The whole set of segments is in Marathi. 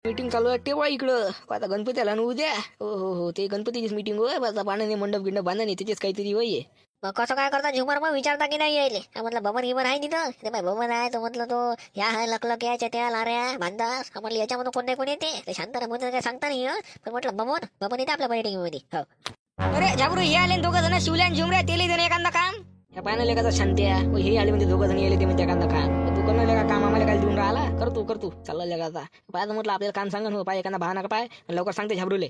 मीटिंग चालू आहे तेव्हा इकडं आता गणपती आला ना उद्या. हो ते गणपतीचीच मीटिंग होय. आता पाण्याने मंडप गिंडप बांधा नाही त्याचेच काहीतरी होय. मग कसं काय करता झुमर मग विचारता की नाही यायले म्हटलं बबन गिबन आहे तिथं ते बाय बबन आहे तो म्हटलं तो ह्या आहे लकलक याच्या त्या लाऱ्या बांधास म्हटलं याच्यामध्ये कोण नाही कोण येते ते शांत म्हणून काय सांगता नाही पण म्हटलं बबन बबन येते आपल्या मीटिंग मध्ये. हो अरे झाबरू हे आले दोघं जण शिवल्यान झुमऱ्या तेले जण एखादा काम या पाण्याला एखादा शांत्या हे आले म्हणजे दोघं जण येले ते म्हणजे एखादा काम तू करणार का काम आम्हाला काय देऊन राहिला करतो चाललं का आता पाय म्हटलं आपल्याला काम सांगा पाय एखादा बहाना का पाय लवकर सांगते झाबरूले.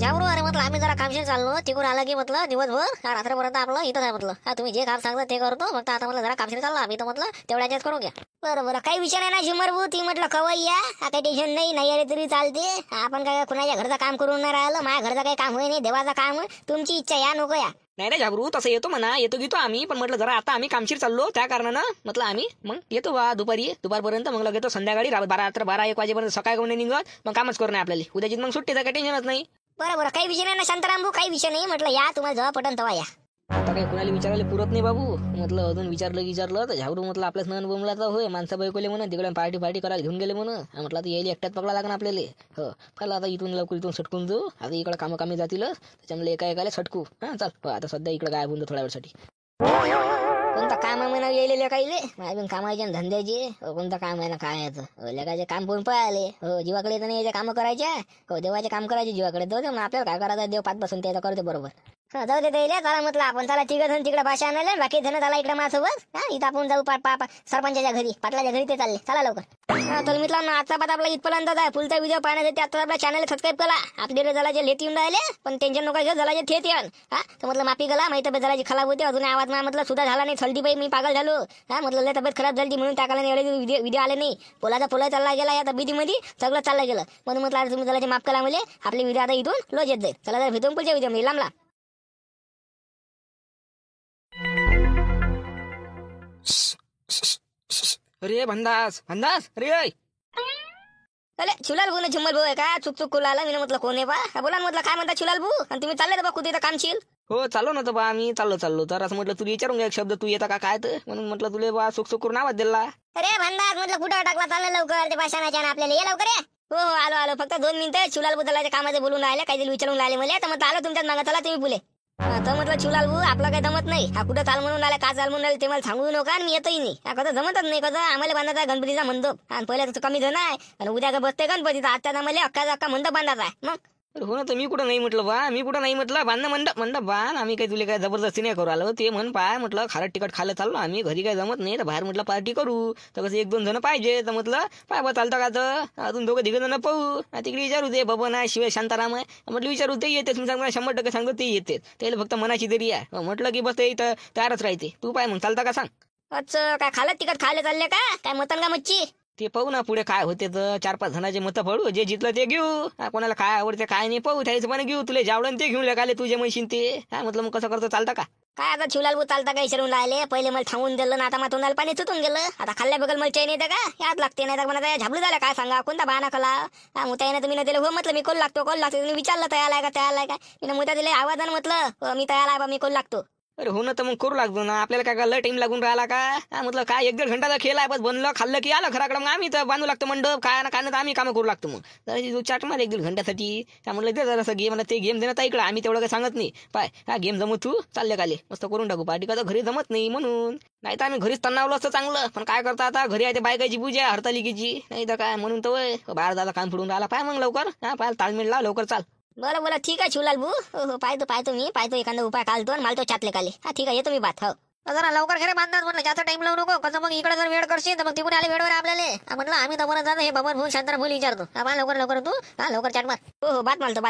जाबरू अरे म्हटलं आम्ही जरा कामशीर चाललो तिकडून आलं की म्हटलं दिवसभर रात्रपर्यंत आपलं इथं आहे म्हटलं तुम्ही जे काम सांगता ते करतो फक्त आता म्हटलं जरा कामशीर चालला आम्ही तर म्हटलं तेवढ्याच करू घ्या. बरं काही विषय नाही ना झुमर भाऊ ती म्हटलं कवई या काही टेन्शन नाही आले तरी चालते आपण काय कुणाच्या घरचं काम करून नाही राहिलं माझ्या घरचं काही काम होई नाही देवाचं काम तुमची इच्छा या नको या. नाही रे झाबरू तसं येतो म्हणा येतो घेतो आम्ही पण म्हटलं जरा आता आम्ही कामशीर चाललो त्या कारणानं म्हटलं आम्ही मग येतो बा दुपारपर्यंत मग घेतो संध्याकाळी रात्र 12-1 वाजेपर्यंत सकाळी कोणी निघत मग कामच करू नये आपल्याला उद्याची मग सुट्टीचं काही टेन्शनच नाही. बरं काही विषय नाही ना शांताराम भाऊ काही विषय नाही म्हटलं या तुम्हाला जेव्हा पटन तेव्हा या. आता काही कुणाला विचारायला पुरत नाही बाबू म्हटलं अजून विचारलं तर झाबरू म्हटलं आपल्या स्नान बोमला तर होय माणसं बैकोले म्हणून तिकडे पार्टी करायला घेऊन गेले म्हणून म्हटलं आता यायला एकट्यात पकडा लागणार आपल्याला. हो पहिला आता इथून सटकून जाऊ आता इकडे कामी जातील त्याच्यामुळे एकाला सटकू हा चाल आता सध्या इकडे गायब होऊन थोड्या वेळसाठी. कोणता काम आहे म्हणा येईल काही माझ्या कामाचे धंद्याचे कोणतं काम आहे ना काय लेखाचे काम पण पळाले हो जीवाकडे तर नाही कामं करायच्या हो देवाचे काम करायचे जीवाकडे जाऊ दे आपल्याला काय करायचं देव 5 बसून ते करते बरोबर. जाऊ दे चला म्हटलं आपण चला तिघं तिकडे भाषा आणायला बाकी जण झाला इकडे माझ्यासोबत इथं आपण जाऊ सरपंचाच्या घरी पाटलाच्या घरी ते चालले चला लवकर. तर मित्रांनो आजचा पाठ आपला इथपर्यंत आहे पुढचा व्हिडिओ पाहण्यासाठी आता आपल्या चॅनल सबस्क्राईब करा आपले जलाचे लेट येऊन राहिले पण टेन्शन नका घेऊ जलाचे थेट येऊन तर म्हटलं माफी गेला माहिती तब्येत जलाची खराब होती अजून आवाज नाही म्हटलं सुद्धा झाला नाही थलती बाई मी पागल झालो म्हटलं लय तब्येत खराब झाली म्हणून टाकायला एवढे व्हिडिओ आले नाही पोला चालला गेला या तब्येतीमध्ये सगळं चाललं गेलं म्हणून म्हटलं तुम्ही जलाचे माफ करा म्हणजे आपले व्हिडिओ आता इथून लोज येत जाईल. चला जर भेटून पुढच्या व्हिडिओ मध्ये लांबला. अरे भन्दास अरे अरे चुलाल भाऊ ना झुम्मल भाऊ आहे का चुक कुलाला मी म्हटलं कोण आहे बा बोला म्हटलं काय म्हणता चुलाल भाऊ आणि तुम्ही चालले बा कुठे कामशील. हो चाललो ना तर बा आम्ही चाललो तर असं म्हटलं तुला विचारून घ्या एक शब्द तू येता का काय तर म्हणून म्हटलं तुला बा सुख करून आवाज दिला. अरे भन्दास म्हटलं कुठं टाकला चाललं लवकर ते भाषणाच्या आपल्याला ये लवकर हो आलो फक्त 2 मिनिटं चुलाल बुदलाच्या कामाचे बोलून राहिले काहीतरी विचारून राहिले मला तर म्हटलं आलो तुमच्यात मागा चला तुम्ही बोले तर म्हटलं चुलाल भाऊ आपला काही जमत नाही हा कुठं चाल म्हणून आला का चाल म्हणून राहिले ते मला सांगू नका आणि मी येतही नाही हा कसं जमतच नाही कसं आम्हाला बांधायचा गणपतीचा मंडप आणि पहिल्या कमी जण आहे आणि उद्या बसते गणपतीचा आजच्या आम्हाला अक्का मंडप बांधायचा आहे मग. हो ना तर मी कुठं नाही म्हटलं बांधणं मंडप बांध आम्ही काही तुला काय जबरदस्ती नाही करू आलो ते म्हण पाय म्हटलं खारट तिकट खायला चाललो आम्ही घरी काय जमत नाही तर बाहेर म्हटलं पार्टी करू तर कसं 1-2 जण पाहिजे तर म्हटलं पाय बा चालतं का तर अजून 2-3 जण पाहू तिकडे विचारू दे बबन आहे शिवाय शांताराम आहे म्हटलं विचारू ते येते तुम्ही सांगा 100% सांगतो ते येते त्याला फक्त मनाची तरी आहे म्हटलं की बस ते इथं तयारच राहते तू पाय मग चालता का सांग. अच्छा काय खायला तिकट खायला चालले काय मतन का मच्छी ते पाहू ना पुढे काय होते तर 4-5 जणांचे मतं पडू जे जितलं ते घेऊ कोणाला काय आवडते काय नाही पाहू त्याचं पण घेऊ तुला जावडन ते घेऊन लगाले तुझे मशीन ते म्हटलं मग कसं करतो चालतं का काय आता चिवलाल भाऊ चालता काय विचारून राहिले पहिले मला थांबून दिलं ना आता मग तोंडाला पाणी सुटून गेलं आता खाल्ल्या बगल मला चैन येतं का याद लागते नाही तर मला झाबलू झाला काय सांगा कोणता बहाना कला मुताईने तुम्ही ना दिलं हो म्हटलं मी कोण लागतो तुम्ही विचारलं तयार आहे का मी मुद्दा दिले आवाजानं म्हटलं मी तयार आहे बा मी कोण लागतो. अरे हो ना तर मग करू लागतो ना आपल्याला काय लय टाइम लागून राहिला का म्हटलं काय 1-1.5 घंटाचा खेळ आहे बस बनलं खाल्लं की आलं खराकडे मग आम्ही तर बांधू लागतो मंडप काय ना काय ना आम्ही कामं करू लागतो मग जरा चाट मार 1-1.5 घंट्यासाठी त्या म्हटलं ते जरासं गेम मला ते गेम देण्यात इकडं आम्ही तेवढं काही सांगत नाही पाय हा गेम जमत तू चालले काले मस्त करून टाकू पार्टी का घरी जमत नाही म्हणून नाही तर आम्ही घरीच तणावलं असतं चांगलं पण काय करता आता घरी आहे ते बायकाची पूजा हरतालिकेची नाही तर काय म्हणून तर बाहेर जायला काम फिरून राहिला पाय मग लवकर पाय ताळमेळ लाव लवकर चाल. बरं ठीक आहे शिवलाल भाऊ हो पाहतो मी एखादा उपाय काढतो आणि मला तो चाटले काले ठीक आहे येतो मी बात हो जरा लवकर घरी बांधणार म्हटलं जास्त टाइम लावू नको कसं मग इकडे जर वेळ करशील तर मग तिकडे आले वेळवर आपल्याला म्हटलं आम्ही तर म्हणत जातो हे बबन भाऊ शांताराम भाऊ विचारतो लवकर तू लवकर चाट मार हो बात मालतो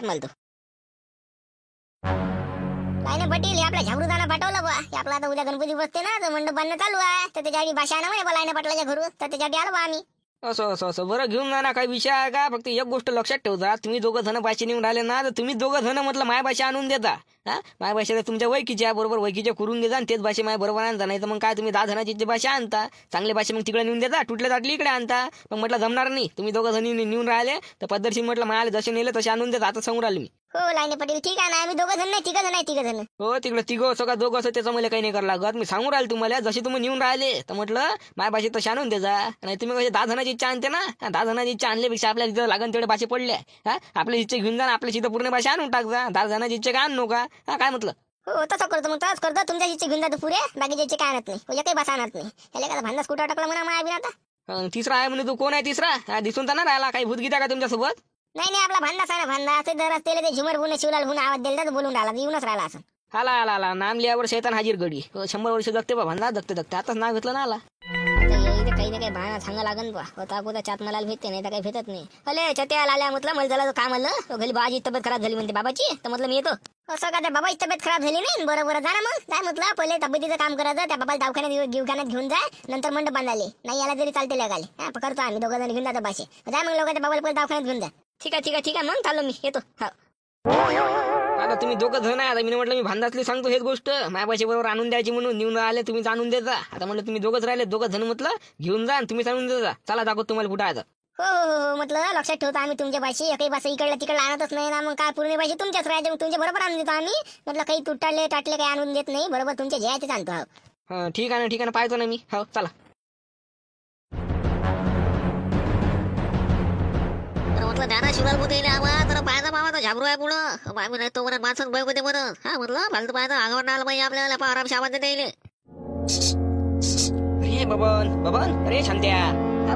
काय नाही पटेल हे आपल्या झाबरूदाना पाठवलं बा आपला आता उद्या गणपती बसते ना तर मंडप बांधणं चालू आहे तर त्याच्यासाठी भाषा ना म्हणे लाईने पाटलाच्या घरून तर त्याच्यासाठी आलो बा आम्ही. असं बरं घेऊन जा ना काही विषय आहे का फक्त एक गोष्ट लक्षात ठेवता तुम्ही 2 जण भाषे नेऊन राहिले ना तर तुम्ही 2 जण म्हटलं माय भाषा आणून देता माय भाषा तुमच्या वैकीच्या बरोबर वैकीच्या करून देता आणि तेच भाषे माझ्या बरोबर आणता नाही तर मग काय तुम्ही 10 जणांची भाषा आणता चांगले भाषे मग तिकडे नेऊन देता तुटले ताटली इकडे आणता मग म्हटलं जमणार नाही तुम्ही 2 जणी नेऊन राहिले तर पद्धतशीर म्हटलं मायाला जसे नेले तसे आणून देता आता सांगून राहिले मी. हो लाईने पाटील ठीक आहे ना, आम्ही दोघं जण नाही, तिघं जण. हो तिकडे तिघं असं का दोघं असं त्याचं मला काही नाही करावं लागत. मी सांगून राहिले तुम्हाला, जसे तुम्ही नेऊन राहिले तर म्हटलं माझ्या भाषेत तशी आणून द्यायचा. नाही तुम्ही कसे 10 जणांची इच्छा आणते ना, 10 जणांची इच्छा आणल्यापेक्षा आपल्याला जिथं लागन तेवढे भाषे पडले आपल्या इच्छा घेऊन जा, आपल्या इथं पूर्ण भाषा आणून टाक जा. 10 जणांची इच्छा काय आणू का काय म्हटलं. हो तसं करतो, मग तसंच करतो. तुमच्या इच्छा घेऊन जातो पुरे, बाकीच्या इच्छा काय आणत नाही, म्हणजे काही भाषा आणत नाही. त्याला काय भांडा स्कूटर टाकला म्हणा माझ्या बिना आता. तिसरा आहे म्हणे तू, कोण आहे तिसरा? दिसून तर ना राहिला, काही भूतगीता का तुमच्यासोबत? नाही आपला भांडाच आहे ना, भांडा असे दर असते ते झुमर गुन्हे शिवलाल गुन्हे आवाज दिला तर बोलून राहिला, येऊनच राहिला असं. आला नाम लिहावर शैतान हाजीर गडी. 100 वर्ष जगते बा भांडा, जगते आताच नाव घेतलं ना आला. आता काही ना काही भांडा सांगा लागन बा, होता चात मला भेटते नाही तर काही भेटत नाही. अले छत्या आल्या म्हटलं, मला झालं काम आलं घरी, बाबाची तब्येत खराब झाली म्हणते बाबाची, तर म्हटलं मी येतो. असं का त्या बाबाची तब्येत खराब झाली नाही, बरोबर जा ना मग. काय म्हटलं पहिले तब्येतीचं काम करायचं, त्या बाबाला दवाखान्यात घेऊन जाय, नंतर मंडप बांधाले नाही आला तरी चालते लगाले. करतो आम्ही दोघं जण घेऊन जातो बाशी, जा मग लोक त्या बाबाला पहिले दवाखान्यात घेऊन जा. ठीक आहे मग चाललो मी येतो. आता तुम्ही दोघं जण आहे. आता मी म्हटलं मी भांडातली सांगतो हेच गोष्ट, माझ्या बरोबर आणून द्यायची म्हणून नेऊन राहिले, तुम्ही आणून देता. आता म्हटलं तुम्ही दोघंच राहिले, दोघं जण म्हटलं घेऊन जा, तुम्ही आणून देता. चला दाखवतो तुम्हाला कुठं आहे. हो म्हटलं लक्षात ठेवतो आम्ही तुमच्या भाषी, एकही भाषा इकडल्या तिकडे आणतच नाही ना, मग काय पूर्ण भाषी तुमच्याच राहायचे, मग तुमच्या बरोबर आणून देतो आम्ही. म्हटलं काही तुटाले टाटले काही आणून देत नाही, बरोबर तुमच्या जे आणतो. ठीक आहे ना पाहतो ना मी. हो चला. म्हटलं ज्ञाना शिवाल बुद्ध तर पाहायचा बाबा तर झाबरू आहे पुढं आम्ही नाही तो म्हणत माणसं बाय होते म्हणत. म्हटलं फालतू पाहायचं आगावर आलं पाहिजे आपल्याला, आराम आवाज द्यायले. अरे बबन अरे शांत्या.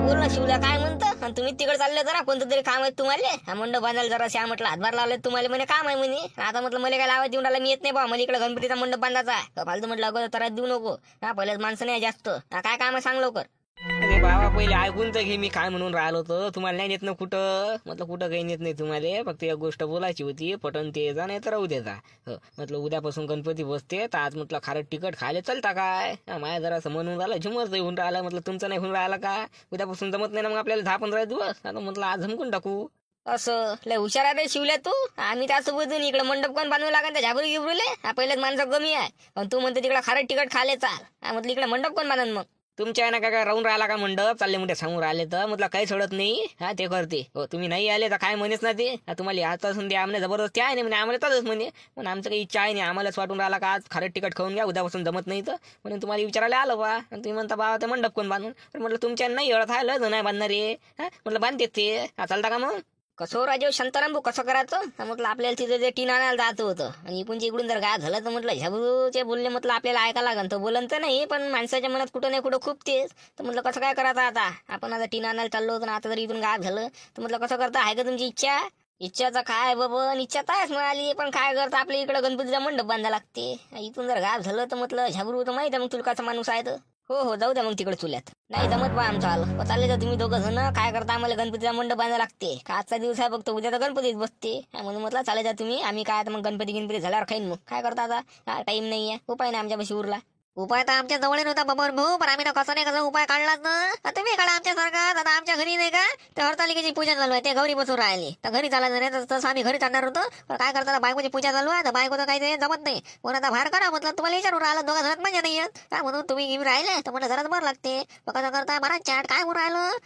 बोल ना शिवला, काय म्हणतं तुम्ही तिकडे चालले जरा, कोणतं तरी काम आहे तुम्हाला. मंडप बांधायला जरा श्या म्हटलं हातभार लावले तुम्हाला, म्हणे काम आहे म्हणे. आता म्हटलं मला काय लावायला देऊन राहिला, मी येत नाही बा, मला इकडे गणपतीचा मंडप बांधायचा आहे. फालतू म्हटलं अगोदर त्रास देऊ नको, पहिलेच माणसं नाही जास्त. काय काम आहे सांग लवकर. अरे बाबा पहिले ऐकून तर घे, मी काय म्हणून राहिलो होतो. तुम्हाला नाही नेत ना कुठं, म्हटलं कुठं काही नेत नाही तुम्हाला, फक्त एक गोष्ट बोलायची होती. पटन ते जा नाही तर राहू देता. म्हटलं उद्यापासून गणपती बसते, तर आज म्हटलं खारट तिखट खायला चलता काय. माझ्या जरा असं म्हणून राहिलं, झुमरच होऊन राहिला. म्हटलं तुमचं नाही होऊन राहिला का, उद्यापासून जमत नाही ना मग आपल्याला 10-15 दिवस. आता म्हटलं आज झमकून टाकू. असं लय हुशार आहे शिवल्या तू. आम्ही त्यासोबत इकडे मंडप कोण बांधू लागेल त्या झाबरू गिबरूले, पहिलेच माणसं कमी आहे, पण तू म्हणते तिकडे खारट तिखट खाले चाल. म्हटलं इकडे मंडप कोण बांधन मग. तुमच्या आहे ना काय राहून राहिला का मंडप, चालले मोठे सांगून राहिले तर म्हटलं काही सोडत नाही. ते करते. हो तुम्ही नाही आले तर काय म्हणेच ना ते, तुम्हाला आता संधी आम्हाला जबरदस्ती आहे नाही म्हणे, आम्हाला तसंच म्हणे. पण आमचं काही इच्छा आहे नाही, आम्हालाच वाटून राहिला का आज खारट तिखट खाऊन घ्या, उद्यापासून जमत नाही तर म्हणून तुम्हाला विचारायला आलं बा. आणि तुम्ही म्हणता बा ते मंडप कोण बांधून, तर म्हटलं तुमच्या नाही एवढं आहे, लय जण आहे बांधणारे. म्हटलं बांधते ते, चालता का मग. कसं राजेव शांताराम कसं करायचं. म्हटलं आपल्याला तिथे ते टीन आणायला जायचं होतं, आणि इकडून जर गाय झालं तर म्हटलं झाबरूचे बोलले म्हटलं आपल्याला ऐका लागन. तर बोलन तर नाही, पण माणसाच्या मनात कुठं नाही कुठं खूप तेच. तर म्हटलं कसं काय करायचं आता, आपण आता टीन आणायला चाललो होतो ना, आता जर इथून गाय झालं तर म्हटलं कसं करता, आहे का तुमची इच्छा. इच्छाचा काय बाबा, इच्छा तायच मिळाली, पण काय करता आपल्या इकडे गणपतीचा मंडप बांधायला लागते. इथून जर गाय झालं तर म्हटलं झाबरू तर माहिती आहे मग तुला कसा माणूस आहे तर. हो जाऊ द्या मग तिकडे चुल्यात. नाही जमत बा आमचं आलं, चालले तर तुम्ही दोघं जण. काय करता आम्हाला गणपतीचा मंडप बांधायला लागते, का आजचा दिवस आहे फक्त, उद्या तर गणपतीच बसते. म्हणून म्हटलं चालले जा तुम्ही, आम्ही काय आता मग गणपती झाल्यावर खाईन. मग काय करता आता, टाइम नाहीये, उपाय नाही आमच्यापाशी उरला. उपाय तर आमच्या जवळ नव्हता बाबा भाऊ, पण आम्ही ना कसं नाही कसं उपाय काढलाच ना. तुम्ही काढा आमच्या सारखा. आता आमच्या घरी नाही का ते हरतालिकेची पूजा चालू आहे, ते घरी बसून राहिली, तर घरी चालायचं नाही, तसं आम्ही घरी चालणार होतो. पण काय करता बायकोची पूजा चालू आहे, तर बायको तर काही ते जमत नाही. म्हणून आता बाहेर करा म्हटलं, तुम्हाला विचारून राहिलं, दोघा घरात मजा नाही येत का, म्हणून तुम्ही घेऊन राहिले तर मला घरात बरं लागते. कसं करता मला चाट काय करून राहिलं,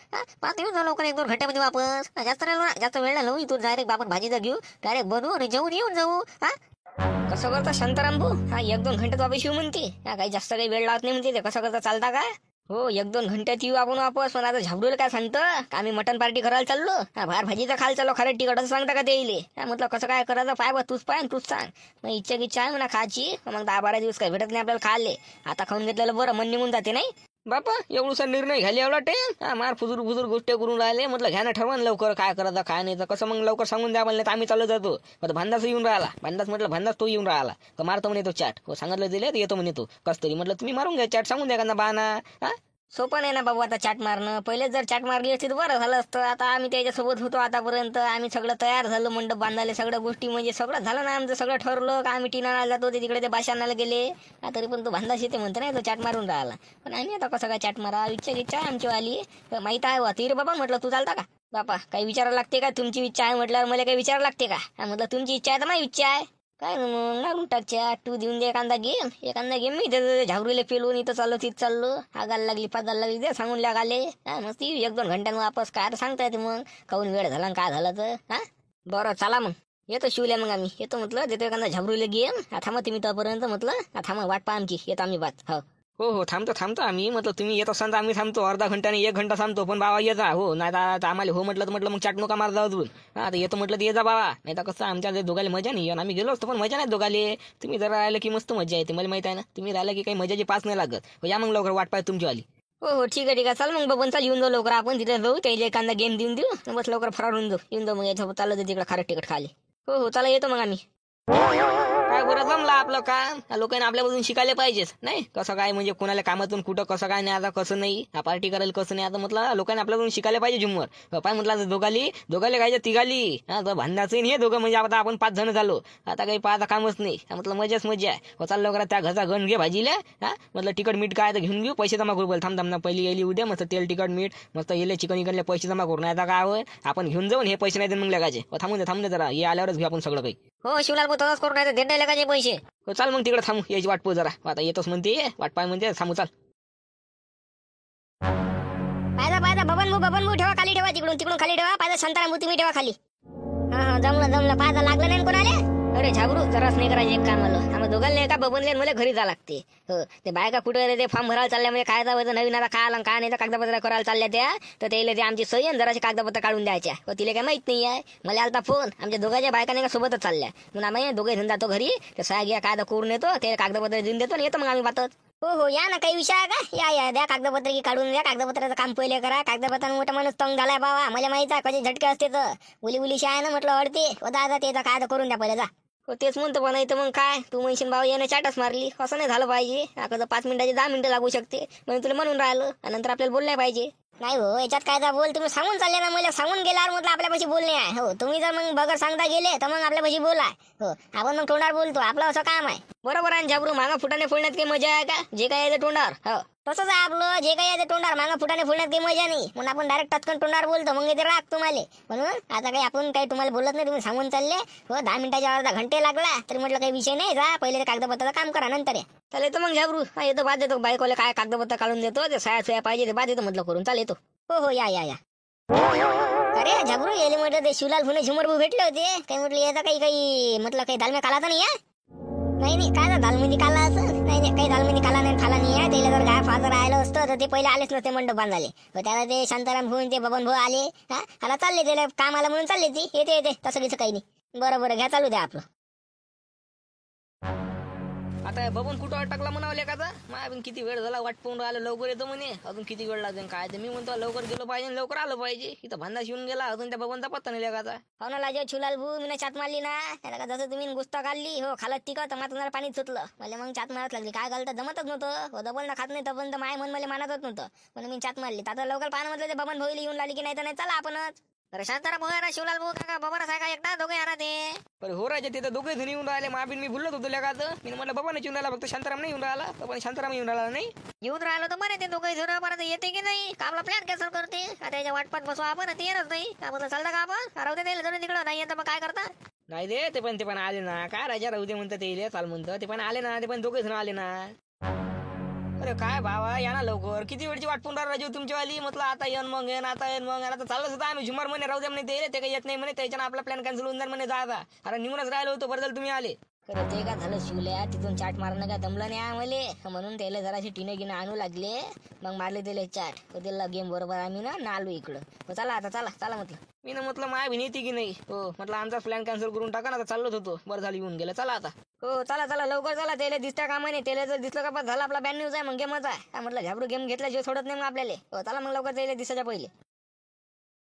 पाहत येऊन जाऊ लवकर 1-2 घंट्यामध्ये वापस. जास्त वेळ लावू, इथून डायरेक्ट आपण भाजीचा घेऊ, डायरेक्ट बनवू आणि जेवून येऊन जाऊ. कसं करता शांताराम भाऊ, 1-2 घंट्यात वापस येऊ म्हणते. काही जास्त काही वेळ लागत नाही म्हणते, ते कसं करता चालता काय. हो 1-2 घंट्यात येऊ आपण वापस. पण आता झाबडूला काय सांगतं का, आम्ही मटन पार्टी करायला चाललो, बाहेर भाजीचा खायला चाललो, खरं तिकट असं सांगता का ते येईल. म्हटलं कसं काय करायचं पाय बा, तूच पाय तूच सांग. मग इच्छा आहे म्हणा खायची, मग 10-12 दिवस काय भेटत नाही आपल्याला खायले. आता खाऊन घेतलेलं बरं, मन निघून जाते नाही बापा. एवढूसा निर्णय घ्यायला एवढा टेन, मार फुजूर गोष्टी करून राहिले. म्हटलं घ्या ना ठरवून लवकर काय करायचं काय नाही, तर कसं मग लवकर सांगून द्या म्हणलं, तर आम्ही चालू जातो. मग भांडाच येऊन राहिला, म्हटलं तो येऊन राहिला तर मारतो म्हणे तो चाट. हो सांगितलं दिले येतो म्हणे तो कस तरी. म्हटलं तुम्ही मारून घ्या चाट, सांगून द्या का बाना. सोपं नाही ना बाबू आता चाट मारणं. पहिलेच जर चाट मारली असती तर बरं झालं असतं. आता आम्ही त्याच्यासोबत होतो आतापर्यंत, आम्ही सगळं तयार झालं, मंडप बांधायला सगळ्या गोष्टी, म्हणजे सगळं झालं ना आमचं, सगळं ठरलं का आम्ही टीन आणायला जातो, तिकडे ते बाशानाला गेले. तरी पण तो भांडाश येते म्हणतो नाही, तो चाट मारून राहिला. पण आम्ही आता कसं काय चाट मारा, इच्छा आहे आमची वाली माहित आहे वा ती रे बाबा. म्हटलं तू चालता का बापा, काही विचारायला लागते का, तुमची इच्छा आहे म्हटल्यावर मला काही विचारायला लागते का. म्हटलं तुमची इच्छा आहे तर माझी इच्छा आहे, काय मग लागून टाकच्या. तू देऊन दे एखादा गेम मी ते झावरीले पेलून इथं चाललो तिथं चाललो, आगायला लागली पादायला लागली ते सांगून लागाले. मग ती 1-2 घंट्यानं वापस काय सांगता येते मग, काहून वेळ झाला काय झालं तर. बरं चला मग येतो शिवल्या मग आम्ही येतो म्हटलं देतो एखादा झाबरूला गेम थांबा तुम्ही तोपर्यंत म्हटलं थांबा वाट पहा आमची येतो आम्ही बात हो हो थांबतो आम्ही म्हटलं तुम्ही येत असाल तर आम्ही थांबतो अर्धा घंट्याने 1 घंटा थांबतो पण बाबा ये जा हो नाही तर आम्हाला हो म्हटलं तर म्हटलं मग चाट नका मार जाऊ अजून आता येतो म्हटलं तर ये जा बाबा नाही तर कसं आमच्या दोघाले मजा नाही आणि आम्ही गेलो असतो पण मजा नाही दोघाले तुम्ही जर राहिलं की मस्त मजा येते मला माहित आहे ना तुम्ही राहिलं की काही मजाची पास नाही लागत हो या मग लवकर वाट पाय तुमची आली हो ठीक आहे चाल मग बबन चाल येऊन जाऊ लवकर आपण तिथे जाऊ त्याला एखादा गेम देऊन देऊ बस लवकर फरार होऊन जाऊ येऊन जाऊ मग याच्या चाललं तर तिकडे खारट तिकट खाली हो चला येतो मग आम्ही काय बरं जमलं आपलं काम लोकांना आपल्यापासून शिकायला पाहिजेच नाही कसं काय म्हणजे कोणाला कामातून कुठं कसं काय नाही आता कसं नाही पार्टी करायला कसं नाही आता म्हटलं लोकांना आपल्याकडून शिकायला पाहिजे झुमवर पाय म्हटलं दोघाले काय तिघाली हा भांडणाचं हे दोघं म्हणजे आता आपण 5 जण झालो आता काही पाहायचं कामच नाही म्हटलं मजाच मजा आहे हो चाल लवकर त्या घरचा गण घे भाजीला हा म्हटलं तिकट मीठ काय तर घेऊन घेऊ पैसे जमा करू बोल थांब ना पहिली येईल उद्या मस्त तेल तिकट मीठ मस्त येले चिकन इकडले पैसे जमा करू नाही आता काय होय आपण घेऊन जाऊन हे पैसे नाही देऊन मग लगायचे थांबून दे जरा हे आल्यावरच घेऊ आपण सगळं काही हो शिवलाल भाऊ तसंच करून नाही देता लगाचे पैसे हो चाल मग तिकडे थांबू याची वाट पाहू जरा आता येतोच म्हणते वाट पाय म्हणते थांबू चाल पायदा बबन भाऊ ठेवा खाली ठेवा तिकडून खाली ठेवा पायदा शांताराम तुम्ही ठेवा खाली हा जमलं पायदा लागलं नाही कोणाला अरे झाबरू जराच नाही करायचे एक काम आलं आम्हाला दोघांना एका बबनले मला घरी जा लागते हो ते बायका कुठे ते फॉर्म भरायला चालल्या म्हणजे काय जावं नवीन आता काय आलं काय नाही तर कागदपत्र करायला चालल्या त्या तर त्याला ते आमची सही जराशी कागदपत्र काढून द्यायच्या हो तिला काय माहित नाही आहे मला आलता फोन आमच्या दोघांच्या बायकाने का सोबतच चालल्या म्हणून आम्ही दोघे जण जातो घरी ते सह्या घ्या कागद करून येतो ते कागदपत्र देऊन देतो आणि येतो मग आम्ही बातच हो या ना काही विषय आहे का या द्या कागदपत्र की काढून द्या कागदपत्राचं काम पहिले करा कागदपत्रानं मोठा माणूस तंग झालाय बाबा मला माहित आहे कसे झटके असते तर उली आहे ना म्हटलं अडते दादा त्याचा कागद करून द्या पहिले जा हो तेच म्हणतो पण इथं मग काय तू म्हणशील बाबा याने चाटच मारली असं नाही झालं पाहिजे आता 5 मिनिटाचे 10 मिनिटं लागू शकते म्हणून तुला म्हणून राहिलं आणि नंतर आपल्याला बोललं पाहिजे नाही हो याच्यात काय बोल तुम्ही सांगून चालले ना मला सांगून गेल्यावर म्हटलं आपल्यापाशी बोलणे आहे हो तुम्ही जर मग बगर सांगता गेले तर मग आपल्यापाशी बोला हो आपण मग तोंडावर बोलतो आपलं असं काम आहे बरोबर आहे झाबरू मागा फुटाने फोडण्यात काही मजा आहे का जे काय आहे ते तोंडावर हो तसंच आहे आपलं जे काही आहे ते तोंडावर मागा फुटाने फोडण्यात काही मजा नाही म्हणून आपण डायरेक्ट टचकन तोंडावर बोलतो मग ते राग तुम्हाला म्हणून आता काही आपण काही तुम्हाला बोलत नाही तुम्ही सांगून चालले हो 10 मिनिटाच्या अर्धा घंटे लागला तरी म्हटलं काही विषय नाही जा पहिले ते कागदपत्राचं काम करा नंतर या चालेल येतो मग झाबरू हा येतो बाद देतो बायकोला काय कागदपत्र काढून देतो ते सह्या पाहिजे ते बाद देतो म्हटलं करून चालेल येतो हो या अरे झाबरू येले म्हटलं ते शिवलाल फुले झुमर भाऊ भेटले होते काही म्हटलं याचा काही म्हटलं काही दालम्या खाला तर नाही या नाही काय दालमिनी काला असं नाही काही दालमिनी काला नाही खाला नाही आहे त्याला जर गाय फादर राहिलं असतं तर ते पहिले आलेच नसते मंडप बांधाले त्याला ते शांताराम भाऊ ते बबन भाऊ आले हा आता चालले त्याला काम आलं म्हणून चालले ती येते तसं काही नाही बरं घ्या चालू द्या आपलं आता बबन कुठं अटकला म्हणावं एखादा मग किती वेळ झाला वाट पाहून राहिलं लवकर येतो म्हणे अजून किती वेळ लागेल काय ते मी म्हणतो लवकर गेलो पाहिजे लवकर आलं पाहिजे इथं भांडा शिवून गेला अजून त्या बबनचा पत्ता नाही लेखाचा हो ना लाजो छुलाल भाऊ मी चाट मारली ना त्याला जसं तुम्ही गुस्ता काढली हो खालत तिकट मग तुम्हाला पाणी सुटलं मला मग चाट मारत लागली काय घालतं जमतच नव्हतं हो डबल ना खात नाही तोपर्यंत माय मन मला मानतच नव्हतं म्हणून मी चाट मारली आता लवकर पाहणं म्हटलं ते बबन भाऊला येऊन लागली की नाही तर नाही चला आपणच अरे शांताराम भाऊ ना शिवलाल भाऊ काका बाबा आहे का एकटा दोघे यारा ते पण हो राजा तिथं दोघे जण येऊन राहिले माबिन मी भुलत होतो लेखाचं मी म्हटलं बाबा नाही येऊन राहिला फक्त शांताराम नाही येऊन राहिला पण शांताराम येऊन राहिला नाही येऊन राहिलो तर म्हणे ते दोघे जण परत येते की नाही का आपला प्लॅन कॅन्सल करते आता याच्या वाटपात बसू आपण ते येणार नाही आपण चालतं का आपण राहू दे जण तिकडं नाही येतं मग काय करता नाही दे ते पण आले ना काय राजा राहू दे म्हणतं ते चाल म्हणतं ते पण आले ना ते पण दोघे जण आले ना अरे काय भावा या ना लवकर किती वेळची वाट पुन्हा राजू तुमच्यावाली म्हटलं आता येन मग आता चाललंच होतं आम्ही झुमर म्हणे राहू दे म्हणे ते काही येत नाही म्हणे त्याच्यानं आपला प्लॅन कॅन्सल होऊन जाईल म्हणे जा अरे निघूनच राहिलो होतो बरं तुम्ही आले खरं ते का झालं शिवल्या तिथून चाट मारणं का दमलं नाही आम्हाला म्हणून त्याला जराशी टिने गिने आणू लागले मग मारले त्याला चाट त्याला गेम बरोबर आम्ही ना आलो इकडं चला आता चला म्हटलं मी ना म्हटलं माय भिनेती की नाही हो म्हटलं आमचा प्लॅन कॅन्सल करून टाका ना आता चाललोच होतो बरं झालं येऊन गेलं चला आता हो चला लवकर चला त्याला दिसत्या कामा नाही त्याला जर दिसलं का बस झालं आपला बॅन न्यूज आहे मग गेमच आहे म्हटलं झाबरू गेम घेतला जे सोडत नाही मग आपल्याला हो चला मग लवकर त्याला दिसायच्या पहिले